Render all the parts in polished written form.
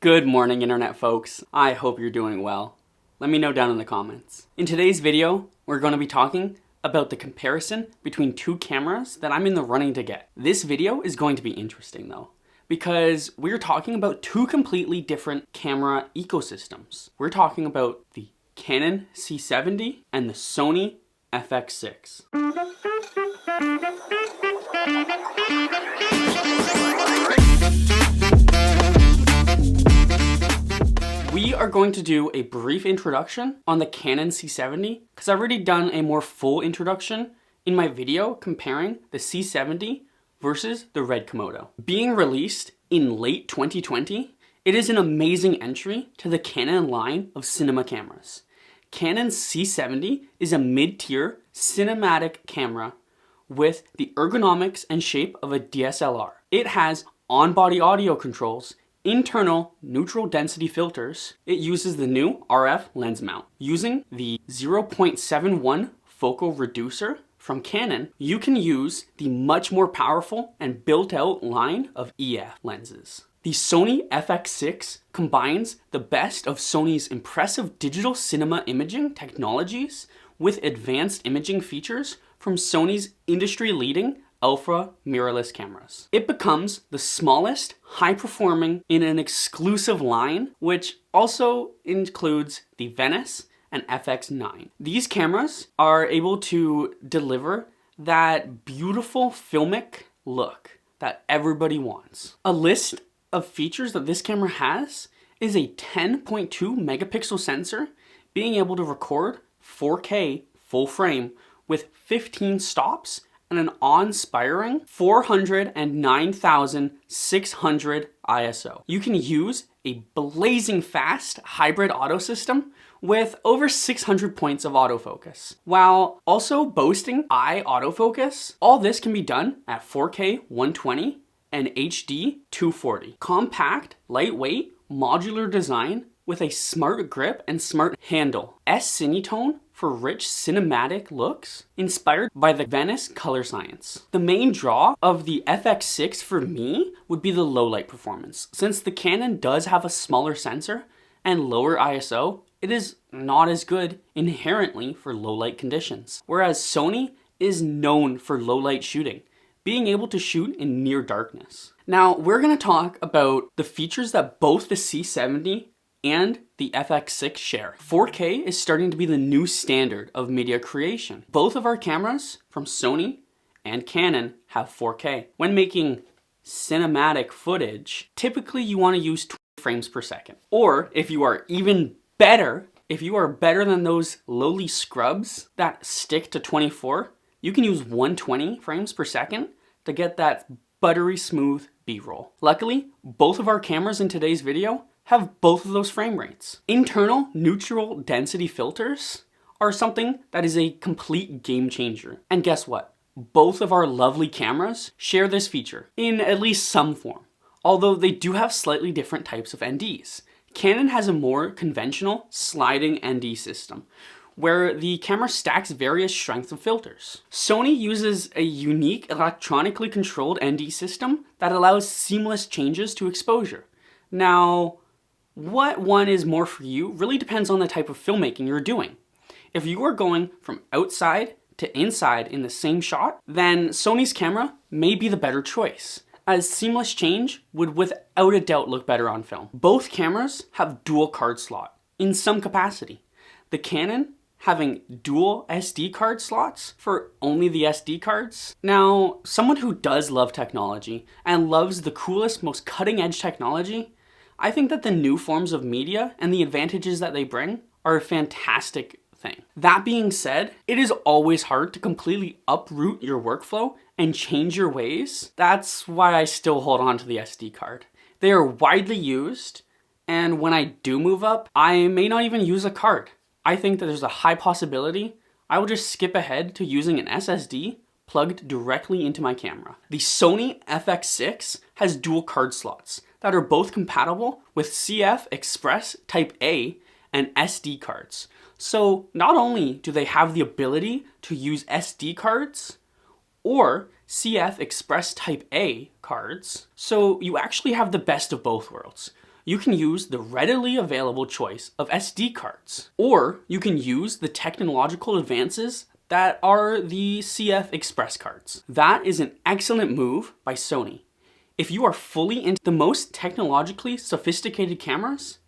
Good morning, internet folks. I hope you're doing well. Let me know down in the comments. In today's video, we're going to be talking about the comparison between two cameras that I'm in the running to get. This video is going to be interesting though, because we're talking about two completely different camera ecosystems. We're talking about the Canon C70 and the Sony FX6. We are going to do a brief introduction on the Canon C70 because I've already done a more full introduction in my video comparing the C70 versus the Red Komodo. Being released in late 2020, it is an amazing entry to the Canon line of cinema cameras. Canon's C70 is a mid-tier cinematic camera with the ergonomics and shape of a DSLR. It has on-body audio controls, internal neutral density filters. It uses the new RF lens mount. Using the 0.71 focal reducer from Canon, you can use the much more powerful and built-out line of EF lenses. The Sony FX6 combines the best of Sony's impressive digital cinema imaging technologies with advanced imaging features from Sony's industry-leading ultra mirrorless cameras. It becomes the smallest, high-performing in an exclusive line, which also includes the Venice and FX9. These cameras are able to deliver that beautiful filmic look that everybody wants. A list of features that this camera has is a 10.2 megapixel sensor, being able to record 4K full frame with 15 stops and an awe-inspiring 409,600 ISO. You can use a blazing fast hybrid auto system with over 600 points of autofocus, while also boasting eye autofocus. All this can be done at 4K 120 and HD 240. Compact, lightweight, modular design with a smart grip and smart handle. S-Cinetone for rich cinematic looks, inspired by the Venice color science. The main draw of the FX6 for me would be the low light performance. Since the Canon does have a smaller sensor and lower ISO, it is not as good inherently for low light conditions. Whereas Sony is known for low light shooting, being able to shoot in near darkness. Now we're gonna talk about the features that both the C70 and the FX6 share. 4K is starting to be the new standard of media creation. Both of our cameras from Sony and Canon have 4K. When making cinematic footage, typically you want to use 20 frames per second. Or if you are even better, if you are better than those lowly scrubs that stick to 24, you can use 120 frames per second to get that buttery smooth B-roll. Luckily, both of our cameras in today's video have both of those frame rates. Internal neutral density filters are something that is a complete game changer. And guess what? Both of our lovely cameras share this feature in at least some form, although they do have slightly different types of NDs. Canon has a more conventional sliding ND system, where the camera stacks various strengths of filters. Sony uses a unique electronically controlled ND system that allows seamless changes to exposure. Now, what one is more for you really depends on the type of filmmaking you're doing. If you are going from outside to inside in the same shot, then Sony's camera may be the better choice, as seamless change would without a doubt look better on film. Both cameras have dual card slot in some capacity. The Canon having dual SD card slots for only the SD cards. Now, someone who does love technology and loves the coolest, most cutting edge technology, I think that the new forms of media and the advantages that they bring are a fantastic thing. That being said, it is always hard to completely uproot your workflow and change your ways. That's why I still hold on to the SD card. They are widely used, and when I do move up, I may not even use a card. I think that there's a high possibility I will just skip ahead to using an SSD plugged directly into my camera. The Sony FX6 has dual card slots that are both compatible with CF Express Type A and SD cards. So not only do they have the ability to use SD cards or CF Express Type A cards, so you actually have the best of both worlds. you can use the readily available choice of SD cards, or you can use the technological advances that are the CF Express cards. That is an excellent move by Sony. If you are fully into the most technologically sophisticated cameras,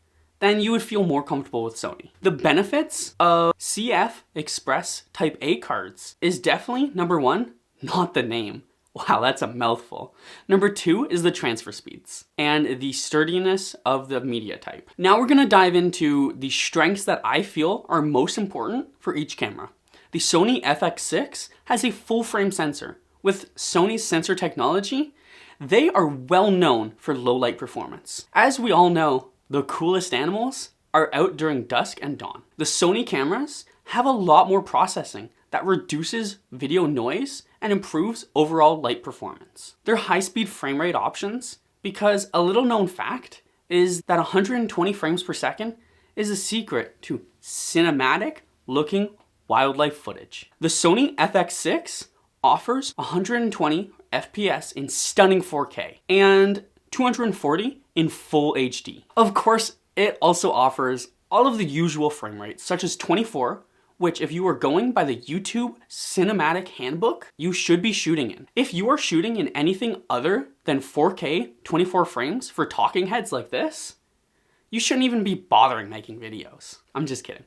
then you would feel more comfortable with Sony. The benefits of CF Express Type A cards is definitely, number one, not the name. Wow, that's a mouthful. Number two is the transfer speeds and the sturdiness of the media type. Now we're gonna dive into the strengths that I feel are most important for each camera. The Sony FX6 has a full frame sensor. With Sony's sensor technology, they are well known for low light performance. As we all know, the coolest animals are out during dusk and dawn. The Sony cameras have a lot more processing that reduces video noise and improves overall light performance. They're high-speed frame rate options because a little known fact is that 120 frames per second is a secret to cinematic looking wildlife footage. The Sony FX6 offers 120 FPS in stunning 4K and 240 in full HD. Of course, it also offers all of the usual frame rates, such as 24, which if you are going by the YouTube Cinematic Handbook, you should be shooting in. If you are shooting in anything other than 4K 24 frames for talking heads like this, you shouldn't even be bothering making videos. I'm just kidding.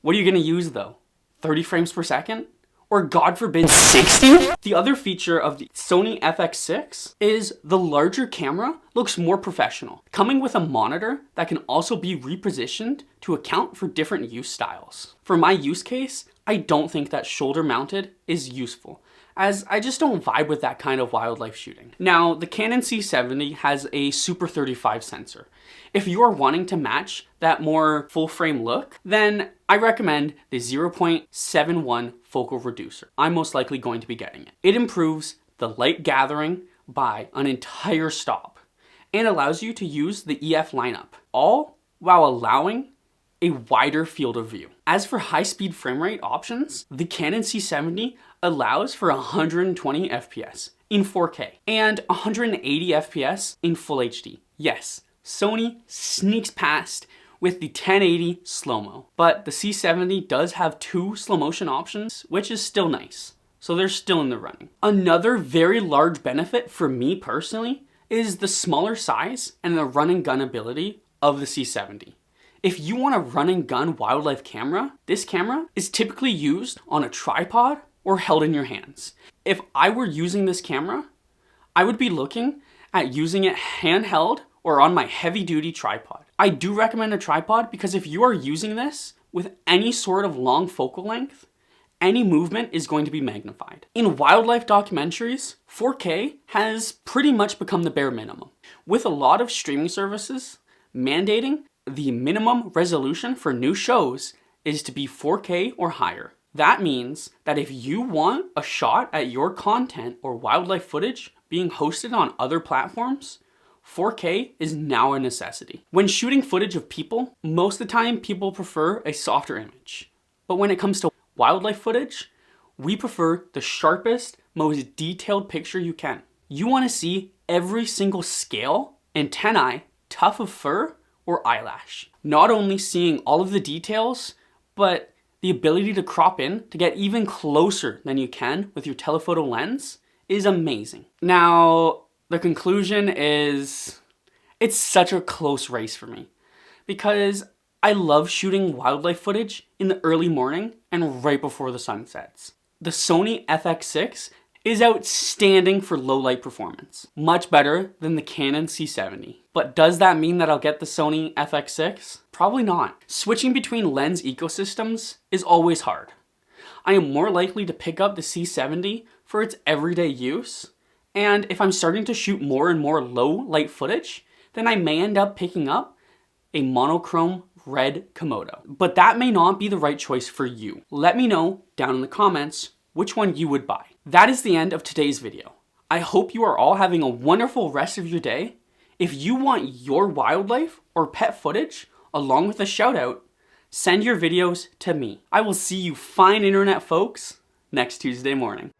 What are you gonna use though? 30 frames per second? Or God forbid, 60? The other feature of the Sony FX6 is the larger camera looks more professional, coming with a monitor that can also be repositioned to account for different use styles. For my use case, I don't think that shoulder mounted is useful, as I just don't vibe with that kind of wildlife shooting. Now, the Canon C70 has a Super 35 sensor. If you are wanting to match that more full frame look, then I recommend the 0.71 focal reducer. I'm most likely going to be getting it. It improves the light gathering by an entire stop and allows you to use the EF lineup, all while allowing a wider field of view. As for high-speed frame rate options, the Canon C70 allows for 120 FPS in 4K and 180 FPS in full HD. Yes, Sony sneaks past with the 1080 slow-mo, but the C70 does have 2 slow motion options, which is still nice. So they're still in the running. Another very large benefit for me personally is the smaller size and the run and gun ability of the C70. If you want a run and gun wildlife camera, this camera is typically used on a tripod or held in your hands. If I were using this camera, I would be looking at using it handheld or on my heavy duty tripod. I do recommend a tripod because if you are using this with any sort of long focal length, any movement is going to be magnified. In wildlife documentaries, 4K has pretty much become the bare minimum, with a lot of streaming services mandating the minimum resolution for new shows is to be 4K or higher. That means that if you want a shot at your content or wildlife footage being hosted on other platforms, 4K is now a necessity. When shooting footage of people, most of the time people prefer a softer image. But when it comes to wildlife footage, we prefer the sharpest, most detailed picture you can. You want to see every single scale, antennae, tuft of fur, or eyelash. Not only seeing all of the details, but the ability to crop in to get even closer than you can with your telephoto lens is amazing. Now, the conclusion is, it's such a close race for me because I love shooting wildlife footage in the early morning and right before the sun sets. The Sony FX6 is outstanding for low light performance, much better than the Canon C70. But does that mean that I'll get the Sony FX6? Probably not. Switching between lens ecosystems is always hard. I am more likely to pick up the C70 for its everyday use, and if I'm starting to shoot more and more low light footage, then I may end up picking up a monochrome red Komodo. But that may not be the right choice for you. Let me know down in the comments which one you would buy. That is the end of today's video. I hope you are all having a wonderful rest of your day. If you want your wildlife or pet footage along with a shout out, send your videos to me. I will see you fine internet folks next Tuesday morning.